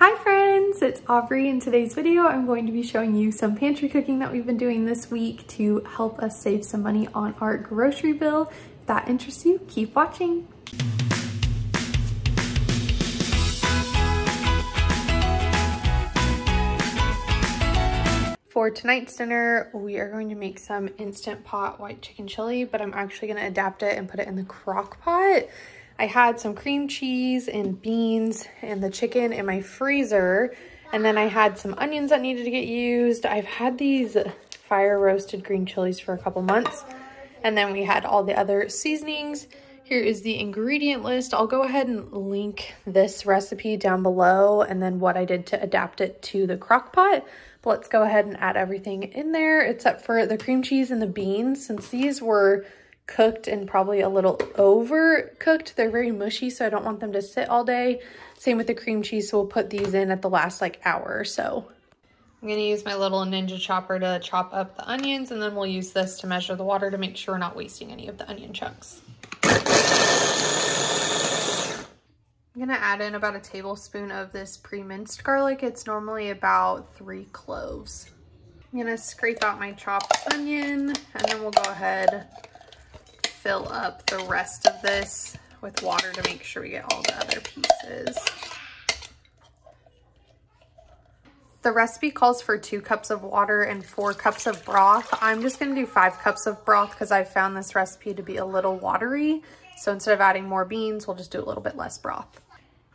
Hi friends, it's Aubrey. In today's video, I'm going to be showing you some pantry cooking that we've been doing this week to help us save some money on our grocery bill. If that interests you, keep watching. For tonight's dinner, we are going to make some Instant Pot white chicken chili, but I'm actually going to adapt it and put it in the crock pot. I had some cream cheese and beans and the chicken in my freezer, and then I had some onions that needed to get used. I've had these fire roasted green chilies for a couple months, and then we had all the other seasonings. Here is the ingredient list. I'll go ahead and link this recipe down below and then what I did to adapt it to the crock pot. But let's go ahead and add everything in there except for the cream cheese and the beans. Since these were cooked and probably a little overcooked, they're very mushy, so I don't want them to sit all day. Same with the cream cheese, so we'll put these in at the last hour or so. I'm gonna use my little Ninja chopper to chop up the onions, and then we'll use this to measure the water to make sure we're not wasting any of the onion chunks. I'm gonna add in about a tablespoon of this pre-minced garlic. It's normally about 3 cloves. I'm gonna scrape out my chopped onion, and then we'll go ahead fill up the rest of this with water to make sure we get all the other pieces. The recipe calls for 2 cups of water and 4 cups of broth. I'm just gonna do 5 cups of broth because I found this recipe to be a little watery. So instead of adding more beans, we'll just do a little bit less broth.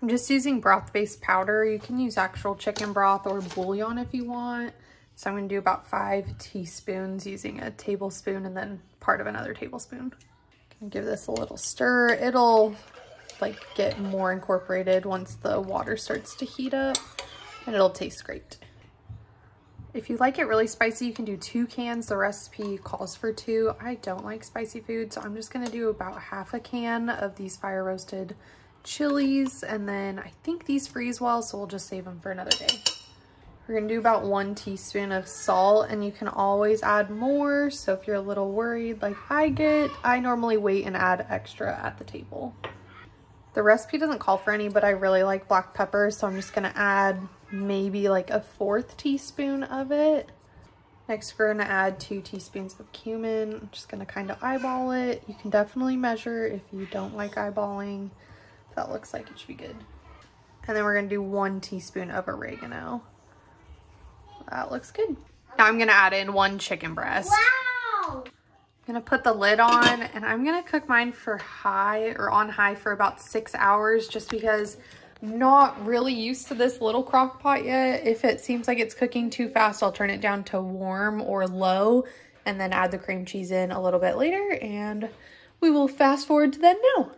I'm just using broth-based powder. You can use actual chicken broth or bouillon if you want. So I'm gonna do about 5 teaspoons using a tablespoon and then part of another tablespoon. Give this a little stir. It'll get more incorporated once the water starts to heat up, and it'll taste great. If you like it really spicy, you can do 2 cans. The recipe calls for 2. I don't like spicy food, so I'm just gonna do about half a can of these fire roasted chilies, and then I think these freeze well, so we'll just save them for another day. We're gonna do about 1 teaspoon of salt, and you can always add more. So if you're a little worried like I normally wait and add extra at the table. The recipe doesn't call for any, but I really like black pepper, so I'm just gonna add maybe a 1/4 teaspoon of it. Next, we're gonna add 2 teaspoons of cumin. I'm just gonna kind of eyeball it. You can definitely measure if you don't like eyeballing. That looks like it should be good. And then we're gonna do 1 teaspoon of oregano. That looks good. Now I'm gonna add in 1 chicken breast. Wow! I'm gonna put the lid on, and I'm gonna cook mine for on high for about 6 hours, just because I'm not really used to this little crock pot yet. If it seems like it's cooking too fast, I'll turn it down to warm or low and then add the cream cheese in a little bit later, and we will fast forward to that now.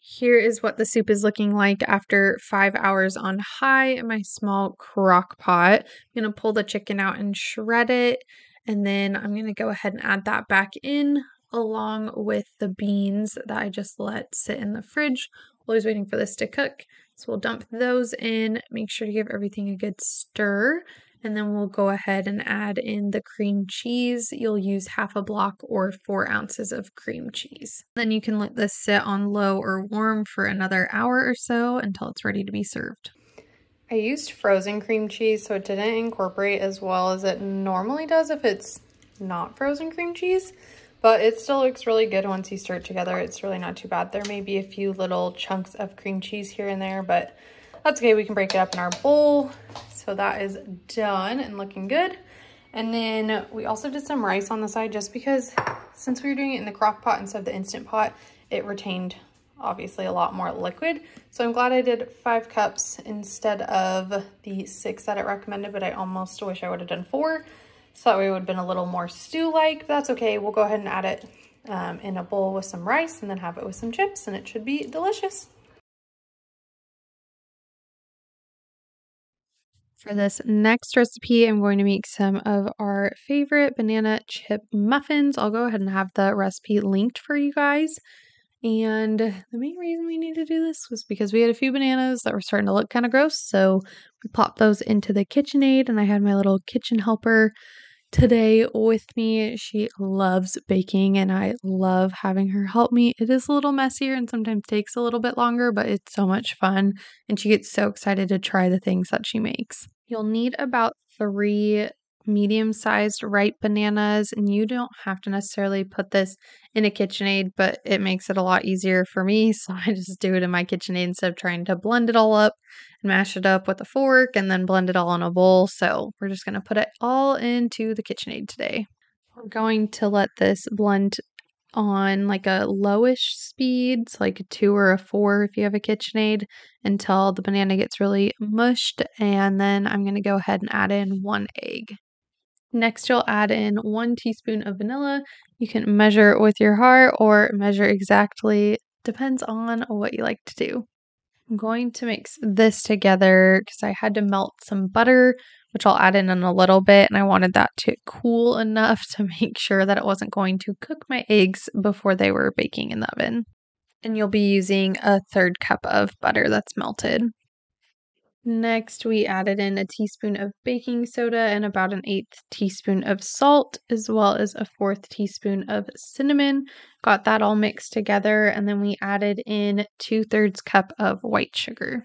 Here is what the soup is looking like after 5 hours on high in my small crock pot. I'm going to pull the chicken out and shred it, and then I'm going to go ahead and add that back in along with the beans that I just let sit in the fridge while I was waiting for this to cook. So we'll dump those in, make sure to give everything a good stir, and then we'll go ahead and add in the cream cheese. You'll use half a block or 4 ounces of cream cheese. Then you can let this sit on low or warm for another hour or so until it's ready to be served. I used frozen cream cheese, so it didn't incorporate as well as it normally does if it's not frozen cream cheese, but it still looks really good once you stir it together. It's really not too bad. There may be a few little chunks of cream cheese here and there, but that's okay. We can break it up in our bowl. So that is done and looking good. And then we also did some rice on the side just because since we were doing it in the crock pot instead of the Instant Pot, it retained obviously a lot more liquid. So I'm glad I did 5 cups instead of the 6 that it recommended, but I almost wish I would have done 4. So that way it would have been a little more stew-like. That's okay. We'll go ahead and add it in a bowl with some rice and then have it with some chips, and it should be delicious. For this next recipe, I'm going to make some of our favorite banana chip muffins. I'll go ahead and have the recipe linked for you guys. And the main reason we need to do this was because we had a few bananas that were starting to look kind of gross. So we popped those into the KitchenAid, and I had my little kitchen helper today with me. She loves baking and I love having her help me. It is a little messier and sometimes takes a little bit longer, but it's so much fun and she gets so excited to try the things that she makes. You'll need about 3 medium-sized ripe bananas, and you don't have to necessarily put this in a KitchenAid, but it makes it a lot easier for me, so I just do it in my KitchenAid instead of trying to blend it all up and mash it up with a fork and then blend it all in a bowl. So we're just going to put it all into the KitchenAid today. We're going to let this blend on like a lowish speed, so like a 2 or a 4 if you have a KitchenAid, until the banana gets really mushed, and then I'm going to go ahead and add in 1 egg. Next, you'll add in 1 teaspoon of vanilla. You can measure it with your heart or measure exactly, depends on what you like to do. I'm going to mix this together because I had to melt some butter, which I'll add in a little bit, and I wanted that to cool enough to make sure that it wasn't going to cook my eggs before they were baking in the oven. And you'll be using a 1/3 cup of butter that's melted. Next, we added in a teaspoon of baking soda and about 1/8 teaspoon of salt, as well as a 1/4 teaspoon of cinnamon. Got that all mixed together, and then we added in 2/3 cup of white sugar.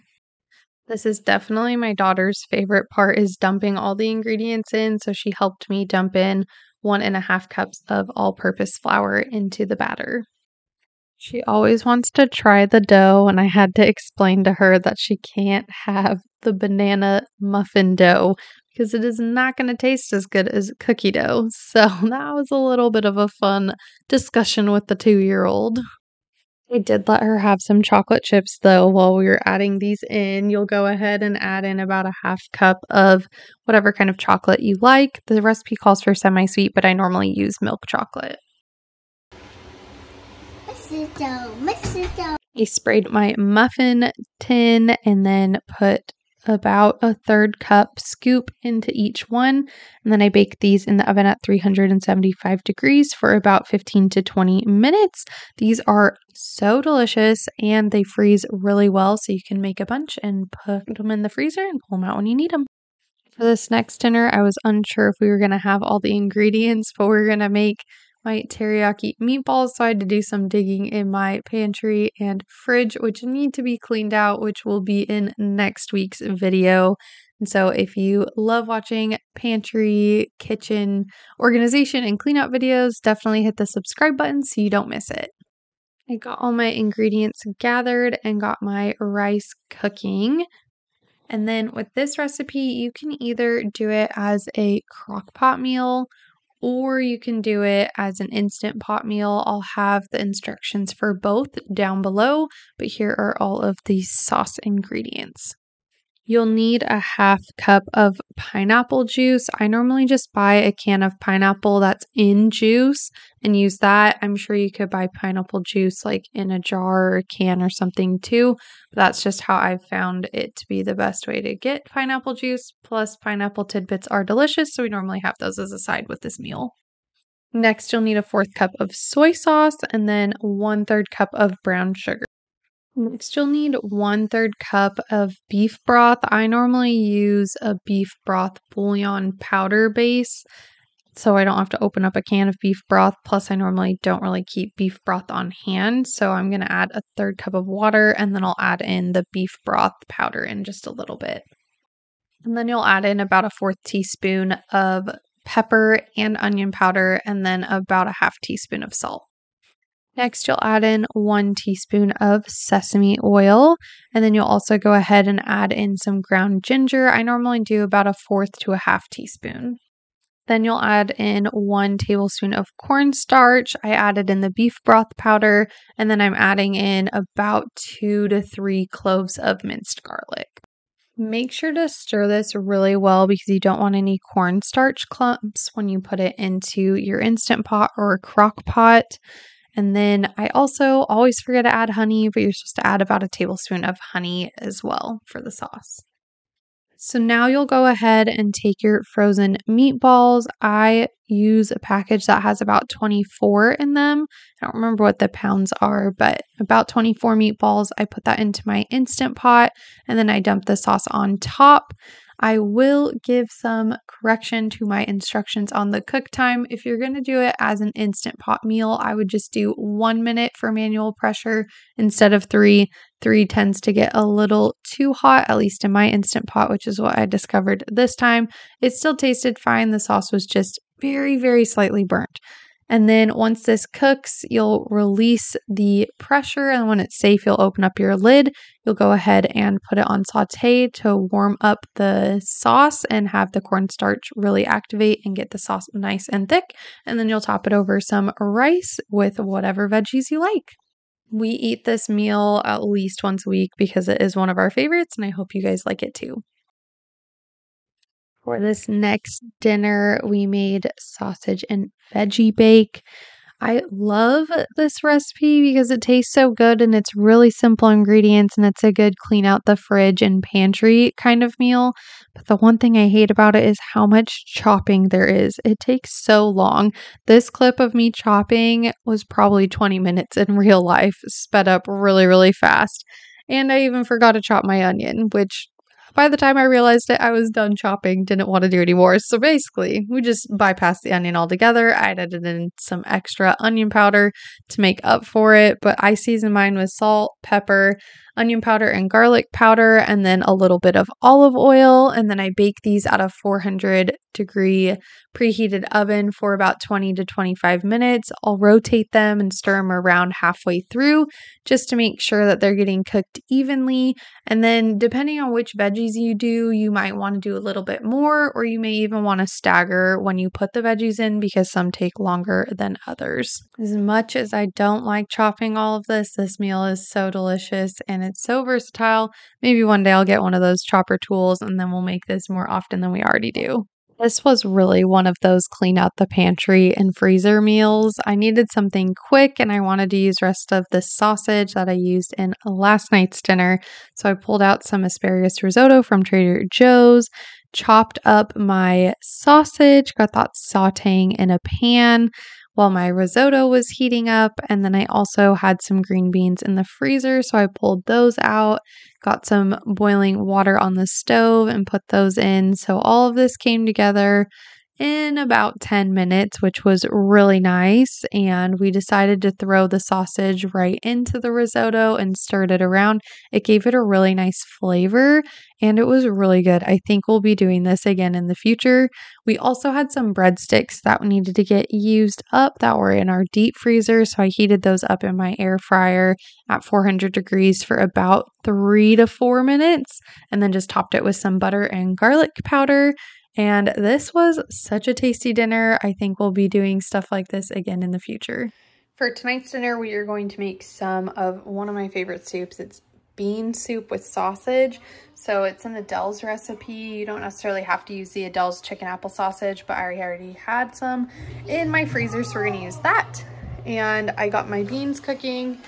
This is definitely my daughter's favorite part, is dumping all the ingredients in, so she helped me dump in 1.5 cups of all-purpose flour into the batter. She always wants to try the dough, and I had to explain to her that she can't have the banana muffin dough because it is not going to taste as good as cookie dough. So that was a little bit of a fun discussion with the 2-year-old. I did let her have some chocolate chips though while we were adding these in. You'll go ahead and add in about a 1/2 cup of whatever kind of chocolate you like. The recipe calls for semi-sweet, but I normally use milk chocolate. I sprayed my muffin tin and then put about a 1/3 cup scoop into each one. And then I baked these in the oven at 375 degrees for about 15 to 20 minutes. These are so delicious and they freeze really well, so you can make a bunch and put them in the freezer and pull them out when you need them. For this next dinner, I was unsure if we were going to have all the ingredients, but we're going to make my teriyaki meatballs, so I had to do some digging in my pantry and fridge, which need to be cleaned out, which will be in next week's video. And so if you love watching pantry, kitchen, organization, and cleanout videos, definitely hit the subscribe button so you don't miss it. I got all my ingredients gathered and got my rice cooking. And then with this recipe, you can either do it as a crock pot meal or you can do it as an instant pot meal. I'll have the instructions for both down below, but here are all of the sauce ingredients. You'll need a 1/2 cup of pineapple juice. I normally just buy a can of pineapple that's in juice and use that. I'm sure you could buy pineapple juice like in a jar or a can or something too, but that's just how I've found it to be the best way to get pineapple juice. Plus, pineapple tidbits are delicious, so we normally have those as a side with this meal. Next, you'll need a 1/4 cup of soy sauce and then 1/3 cup of brown sugar. Next, you'll need 1/3 cup of beef broth. I normally use a beef broth bouillon powder base, so I don't have to open up a can of beef broth. Plus, I normally don't really keep beef broth on hand, so I'm going to add a 1/3 cup of water, and then I'll add in the beef broth powder in just a little bit. And then you'll add in about a 1/4 teaspoon of pepper and onion powder, and then about a 1/2 teaspoon of salt. Next, you'll add in 1 teaspoon of sesame oil, and then you'll also go ahead and add in some ground ginger. I normally do about a 1/4 to a 1/2 teaspoon. Then you'll add in 1 tablespoon of cornstarch. I added in the beef broth powder, and then I'm adding in about 2 to 3 cloves of minced garlic. Make sure to stir this really well because you don't want any cornstarch clumps when you put it into your Instant Pot or crock pot. And then I also always forget to add honey, but you're supposed to add about a tablespoon of honey as well for the sauce. So now you'll go ahead and take your frozen meatballs. I use a package that has about 24 in them. I don't remember what the pounds are, but about 24 meatballs. I put that into my Instant Pot and then I dump the sauce on top. I will give some correction to my instructions on the cook time. If you're going to do it as an instant pot meal, I would just do 1 minute for manual pressure instead of 3. 3 tends to get a little too hot, at least in my instant pot, which is what I discovered this time. It still tasted fine. The sauce was just very, very slightly burnt. And then once this cooks, you'll release the pressure, and when it's safe, you'll open up your lid. You'll go ahead and put it on saute to warm up the sauce and have the cornstarch really activate and get the sauce nice and thick. And then you'll top it over some rice with whatever veggies you like. We eat this meal at least once a week because it is one of our favorites, and I hope you guys like it too. For this next dinner, we made sausage and veggie bake. I love this recipe because it tastes so good and it's really simple ingredients and it's a good clean out the fridge and pantry kind of meal. But the one thing I hate about it is how much chopping there is. It takes so long. This clip of me chopping was probably 20 minutes in real life, sped up really, really fast. And I even forgot to chop my onion, which by the time I realized it, I was done chopping, didn't want to do anymore. So basically, we just bypassed the onion altogether. I added in some extra onion powder to make up for it, but I seasoned mine with salt, pepper, onion powder, and garlic powder, and then a little bit of olive oil. And then I bake these at a 400-degree preheated oven for about 20 to 25 minutes. I'll rotate them and stir them around halfway through just to make sure that they're getting cooked evenly. And then depending on which veggies you do, you might want to do a little bit more, or you may even want to stagger when you put the veggies in because some take longer than others. As much as I don't like chopping all of this meal is so delicious and it's so versatile. Maybe one day I'll get one of those chopper tools and then we'll make this more often than we already do. This was really one of those clean out the pantry and freezer meals. I needed something quick and I wanted to use rest of the sausage that I used in last night's dinner. So I pulled out some asparagus risotto from Trader Joe's, chopped up my sausage, got that sauteing in a pan while my risotto was heating up. And then I also had some green beans in the freezer. So I pulled those out, got some boiling water on the stove and put those in. So all of this came together in about 10 minutes, which was really nice. And we decided to throw the sausage right into the risotto and stirred it around. It gave it a really nice flavor and it was really good. I think we'll be doing this again in the future. We also had some breadsticks that needed to get used up that were in our deep freezer. So I heated those up in my air fryer at 400 degrees for about 3 to 4 minutes and then just topped it with some butter and garlic powder. And this was such a tasty dinner. I think we'll be doing stuff like this again in the future. For tonight's dinner, we are going to make some of one of my favorite soups. It's bean soup with sausage. So it's an Adele's recipe. You don't necessarily have to use the Adele's chicken apple sausage, but I already had some in my freezer, so we're gonna use that. And I got my beans cooking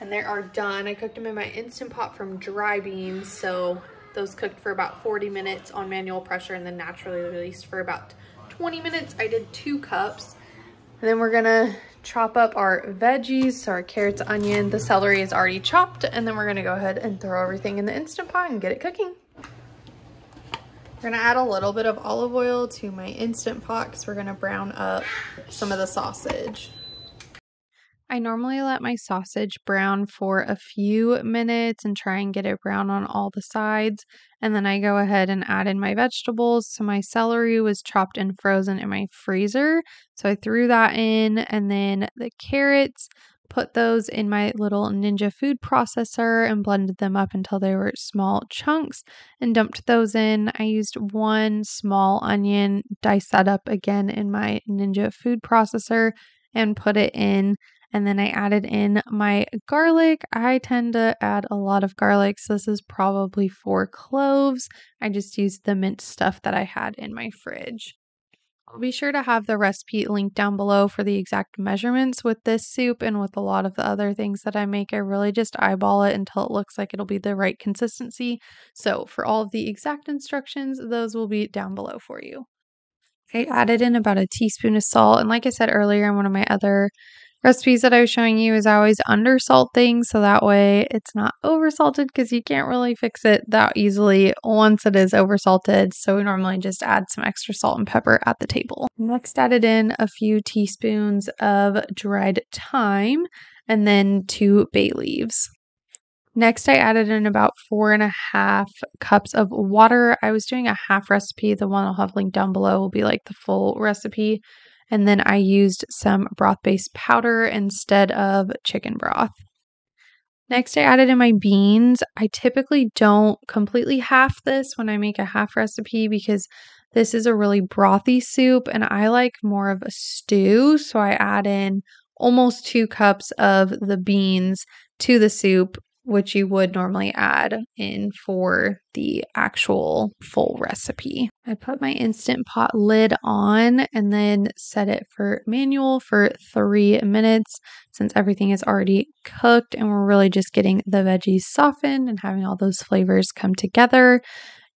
and they are done. I cooked them in my Instant Pot from dry beans, so those cooked for about 40 minutes on manual pressure and then naturally released for about 20 minutes. I did 2 cups. And then we're gonna chop up our veggies, so our carrots, onion, the celery is already chopped, and then we're gonna go ahead and throw everything in the Instant Pot and get it cooking. We're gonna add a little bit of olive oil to my Instant Pot because we're gonna brown up some of the sausage. I normally let my sausage brown for a few minutes and try and get it brown on all the sides. And then I go ahead and add in my vegetables. So my celery was chopped and frozen in my freezer. So I threw that in, and then the carrots, put those in my little Ninja food processor and blended them up until they were small chunks and dumped those in. I used 1 small onion, diced that up again in my Ninja food processor and put it in. And then I added in my garlic. I tend to add a lot of garlic, so this is probably 4 cloves. I just used the minced stuff that I had in my fridge. I'll be sure to have the recipe linked down below for the exact measurements with this soup and with a lot of the other things that I make. I really just eyeball it until it looks like it'll be the right consistency. So for all of the exact instructions, those will be down below for you. I added in about a teaspoon of salt, and like I said earlier in one of my other recipes that I was showing you is I always undersalt things so that way it's not oversalted because you can't really fix it that easily once it is oversalted. So we normally just add some extra salt and pepper at the table. Next, added in a few teaspoons of dried thyme and then 2 bay leaves. Next, I added in about 4.5 cups of water. I was doing a half recipe. The one I'll have linked down below will be like the full recipe. And then I used some broth-based powder instead of chicken broth. Next, I added in my beans. I typically don't completely half this when I make a half recipe because this is a really brothy soup and I like more of a stew. So I add in almost 2 cups of the beans to the soup, which you would normally add in for the actual full recipe. I put my Instant Pot lid on and then set it for manual for 3 minutes since everything is already cooked and we're really just getting the veggies softened and having all those flavors come together.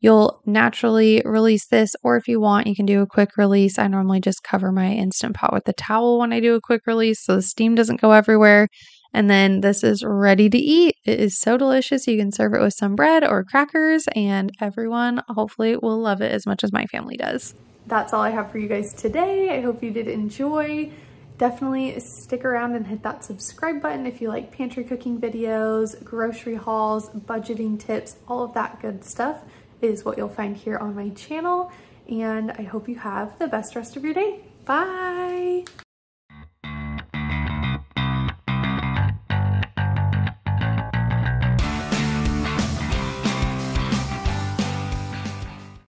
You'll naturally release this, or if you want, you can do a quick release. I normally just cover my Instant Pot with a towel when I do a quick release so the steam doesn't go everywhere. And then this is ready to eat. It is so delicious. You can serve it with some bread or crackers, and everyone hopefully will love it as much as my family does. That's all I have for you guys today. I hope you did enjoy. Definitely stick around and hit that subscribe button if you like pantry cooking videos, grocery hauls, budgeting tips, all of that good stuff is what you'll find here on my channel. And I hope you have the best rest of your day. Bye.